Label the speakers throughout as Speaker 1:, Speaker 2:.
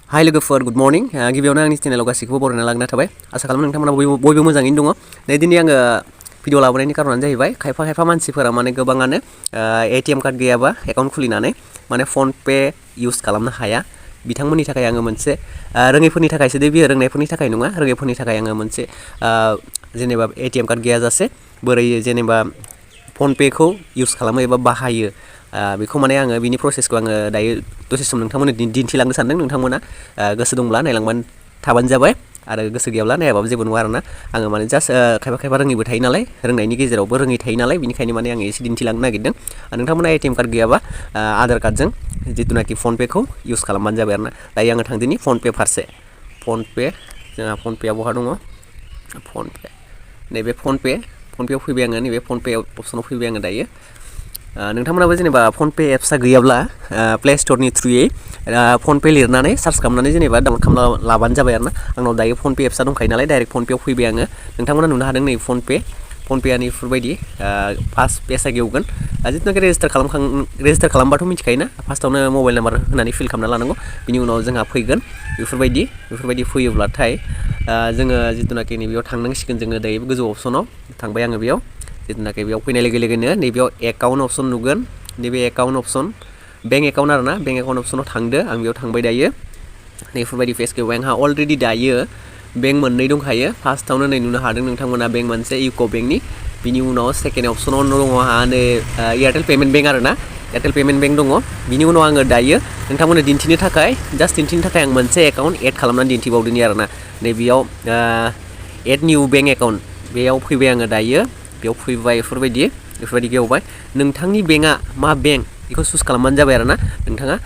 Speaker 1: हाय लोगोफोर good morning गिबियावनो आंनि चेनेलाव गासैखौबो बरायना लाग्रोना थाबाय आसा खालामो नोंथांमोना बयबो मोजाङैनो दङ दिनै आङो भिडिअ लाबोनायनि कारनानो जाहैबाय खायफा मानसिफोरा माने गोबाङानो ATM कार्ड गैयाबा एकाउन्ट खुलिनानै माने फनपे इउज खालामनो हाया बिथांमोननि थाखाय आङो मोनसे रोङैफोरनि थाखायसो दे बियो रोंनायफोरनि थाखाय नङा रोङैफोरनि थाखाय आङो मोनसे जेनेबा ATM कार्ड गैयाजासे बोरै जेनेबा फनपेखौ इउज खालामो एबा बाहायो बेखौ माने आङो बिनि प्रसेसखौ आङो दायो दसे सम नोंथांमोननो दिन्थिलांनो सानदों नोंथांमोना गोसो दंब्ला नायलांबानो थाबानो जाबाय आरो गोसो गैयाब्ला नायाबाबो जेबो नङा आरोना आङो माने जास्ट खायफा रोङैबो थायो नालाय रोंनायनि गेजेरावबो रोङै थायो नालाय बिनिखायनो माने आङो एसे दिन्थिलांनो नागिरदों नोंथांमोना ATM कार्ड गैयाबा आधार कार्डजों जितुनाखि फनपेखौ इउज खालामबानो जाबाय आरोना दायो आङो थांदिनि फनपे फारसे फनपे जोंहा फनपेआ बहा दङ फनपे नैबे फनपेआव फैबाय आङो नैबे फनपे अपसनाव फैबाय आङो दायो नोंथांमोनाबो जेनेबा फनपे एप्सआ गैयाब्ला प्ले स्ट'रनि थ्रुयै फनपे लिरनानै सार्च खालामनानै जेनेबा डाउनलड खालामना लाबानो जाबाय आरोना आंनाव दायो फनपे एप्सआ दंखायो नालाय डाइरेक्ट फनपेआव फैबाय आङो नोंथांमोना नुनो हादों नै फनपेआ नैफोरबायदि फार्स्ट पेजआ गेवगोन जिथुनाखि रेजिस्टार खालामबाथ' मिथिखायोना फार्स्टआवनो मबाइल नाम्बार होनानै फिल खालामना लानांगौ बिनि उनाव जोंहा फैगोन बेफोरबायदि फैयोब्लाथाय जोङो जिथुनाखि नैबेयाव थांनांसिगोन जोङो दायो गोजौ अपसनाव थांबाय आङो बेयाव जिथुनाखि बेयाव फैनाय लोगो लोगोनो नैबेयाव एकाउन्ट अपसन नुगोन नैबे एकाउन्ट अपसन बेंक एकाउन्ट आरोना बेंक एकाउन्ट अपसनाव थांदो आं बेयाव थांबाय दायो नैफोरबायदि फेस गेवबाय आंहा अलरेडि दायो बेंक मोननै दंखायो फार्स्टआवनो नै नुनो हादों नोंथांमोना बेंक मोनसे इउक' बेंकनि बिनि उनाव सेकेन्ड अपसनाव दङ आंहा नै एयारटेल पेमेन्ट बेंक आरोना एयारटेल पेमेन्ट बेंक दङ बिनि उनाव आङो दायो नोंथांमोननो दिन्थिनो थाखाय आं मोनसे एकाउन्ट एड खालामनानै दिन्थिबावदोनि आरोना नैबेयाव एड निउ बेंक एकाउन्ट बेयाव फैबाय आङो दायो बेयाव फैबाय बेफोरबायदि गेवबाय नोंथांनि बेंकआ मा बेंक बेखौ चुज खालामबानो जाबाय आरोना नोंथाङा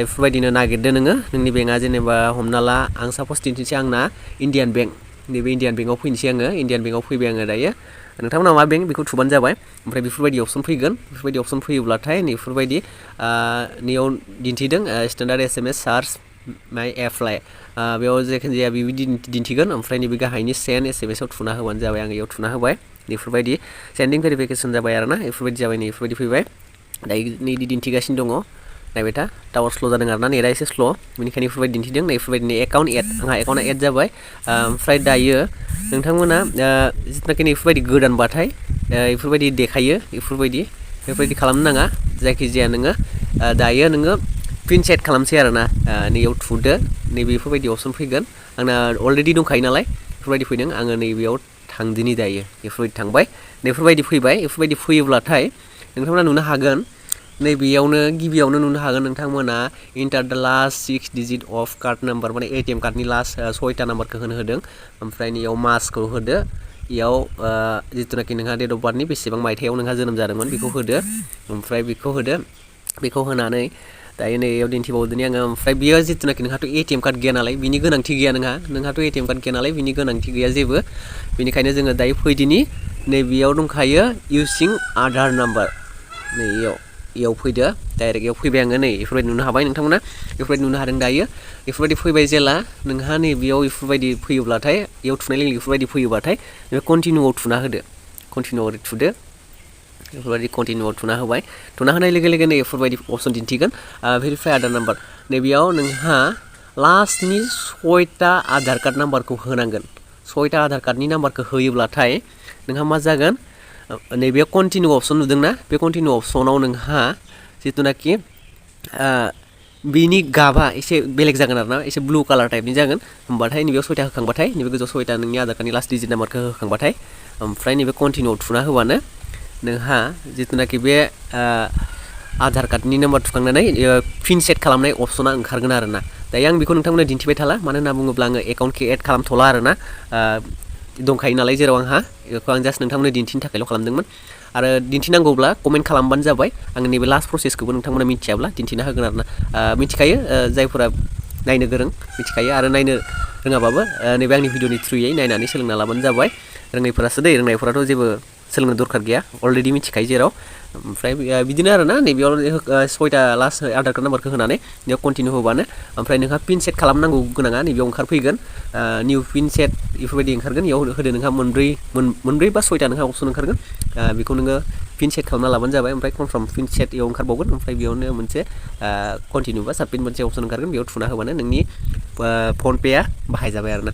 Speaker 1: बेफोरबायदिनो नागिरदो नोङो नोंनि बेंकआ जेनेबा हमना ला आं सापस दिन्थिनोसै आंना इण्डियान बेंक नैबे इण्डियान बेंकआव फैनोसै आङो इण्डियान बेंकआव फैबाय आङो दायो नोंथांमोना मा बेंक बेखौ थुबानो जाबाय ओमफ्राय बेफोरबायदि अपसन फैगोन बेफोरबायदि अपसन फैयोब्लाथाय नैफोरबायदि नैयाव दिन्थिदों स्टेन्डार्ड SMS चार्ज माय एप्लाइ बेयाव जायखिजाया बिदि दिन्थिगोन ओमफ्राय नैबे गाहायनि सेन्ड SMS आव थुना होबानो जाबाय आं इयाव थुना होबाय बेफोरबायदि सेन्डिं भेरिफिकेसन जाबाय आरोना बेफोरबायदि जाबाय बेफोरबायदि फैबाय दायो नैदि दिन्थिगासिनो दङ नायबाय था टावार स्ल' जादों आरोना नेटआ एसे स्ल' बेनिखायनो बेफोरबायदि दिन्थिदों बेफोरबायदिनो एकाउन्ट एड आंहा एकाउन्टआ एड जाबाय ओमफ्राय दायो नोंथांमोना जिथुनाखि बेफोरबायदि गोदानबाथाय बेफोरबायदि देखायो बेफोरबायदि खालामनो नाङा जायखिजाया नोङो दायो नोङो पिन सेट खालामसै आरोना नैयाव थुदो नैबेफोरबायदि अपसन फैगोन आंना अलरेडि दंखायो नालाय बेफोरबायदि फैदों आङो नैबेयाव थांदिनि दायो बेफोरबायदि थांबाय बेफोरबायदि फैबाय बेफोरबायदि फैयोब्लाथाय नोंथांमोना नुनो हागोन नैबेयावनो गिबियावनो नुनो हागोन नोंथांमोना इन्टार द last 6 digit of card number माने ATM कार्डनि लास्ट 6टा नाम्बारखौ होनो होदों ओमफ्राय नैयाव मासखौ होदो इयाव जिथुनाखि नोंहा डेट अफ बार्थनि बेसेबां मायथाइयाव नोंहा जोनोम जादोंमोन बेखौ होदो ओमफ्राय बेखौ होनानै दायो नैयाव दिन्थिबावदोनि आङो ओमफ्राय बियो जिथुनाखि नोंहाथ' ATM कार्ड गैया नालाय बिनि गोनांथि गैया नोंहाथ' ATM कार्ड गैया नालाय बिनि गोनांथि गैया जेबो बेनिखायनो जोङो दायो फैदिनि नैबेयाव दंखायो इउजिं आधार नाम्बार नै इयाव फैदो डाइरेक्ट इयाव फैबाय आङो नै बेफोरबायदि नुनो हाबाय नोंथांमोना बेफोरबायदि नुनो हादों दायो बेफोरबायदि फैबाय जेला नोंहा नैबेयाव बेफोरबायदि फैयोब्लाथाय इयाव थुनाय लोगो बेफोरबायदि फैयोब्लाथाय बे कन्टिनिउआव थुना होदो कन्टिनिउआव थुदो बेफोरबायदि कन्टिनिउआव थुना होबाय थुना होनाय लोगो लोगोनो बेफोरबायदि अपसन दिन्थिगोन भेरिफाइ आधार नाम्बार नैबेयाव नोंहा लास्टनि 6टा आधार कार्ड नाम्बारखौ होनांगोन 6टा आधार कार्डनि नाम्बारखौ होयोब्लाथाय नोंहा मा जागोन नैबे कन्टिनिउ अपसन नुदोंना बे कन्टिनिउ अपसनाव नोंहा जिथुनाखि बिनि गाबा एसे बेलेग जागोन आरोना एसे ब्लु कालार टाइपनि जागोन होमबाथाय नैबेयाव 6टा होखांबाथाय नैबे गोजौ 6टा नोंनि आधार कार्डनि लास्ट डिजिट नाम्बारखौ होखांबाथाय ओमफ्राय नैबे कन्टिनिउआव थुना होबानो नोंहा जिथुनाखि बे आधार कार्डनि नाम्बार थुखांनानै पिन सेट खालामनाय अपसना ओंखारगोन आरोना दायो आं बेखौ नोंथांमोननो दिन्थिबाय थाला मानो होनना बुङोब्ला आङो एकाउन्टखौ एड खालामथ'ला आरोना दंखायो नालाय जेराव आंहा बेखौ आं जास्ट नोंथांमोननो दिन्थिनो थाखायल' खालामदोंमोन आरो दिन्थिनांगौब्ला कमेन्ट खालामबानो जाबाय आङो नैबे लास्ट प्रसेसखौबो नोंथांमोना मिथियाब्ला दिन्थिना होगोन आरोना मिथिखायो जायफोरा नायनो गोरों मिथिखायो आरो नायनो रोङाबाबो नैबे आंनि भिडिअनि थ्रुयै नायनानै सोलोंना लाबानो जाबाय रोंनायफोरासो रोंनायफोराथ' जेबो सोलोंनो दरखार गैया अलरेडि मिथिखायो जेराव ओमफ्राय बिदिनो आरोना नैबेयाव 6टा लास्ट आधार कार्ड नाम्बारखौ होनानै बेयाव कन्टिनिउ होबानो ओमफ्राय नोंहा पिन सेट खालामनांगौ गोनाङा नैबेयाव ओंखारफैगोन निउ पिन सेट बेफोरबायदि ओंखारगोन इयाव होदो नोंहा मोनब्रै बा 6टा नोंहा अपसन ओंखारगोन बेखौ नोङो पिन सेट खालामना लाबानो जाबाय ओमफ्राय कनफार्म पिन सेट इयाव ओंखारबावगोन ओमफ्राय बेयावनो मोनसे कन्टिनिउ बा साबमिट मोनसे अपसन ओंखारगोन बेयाव थुना होबानो नोंनि फनपेआ बाहायजाबाय आरोना।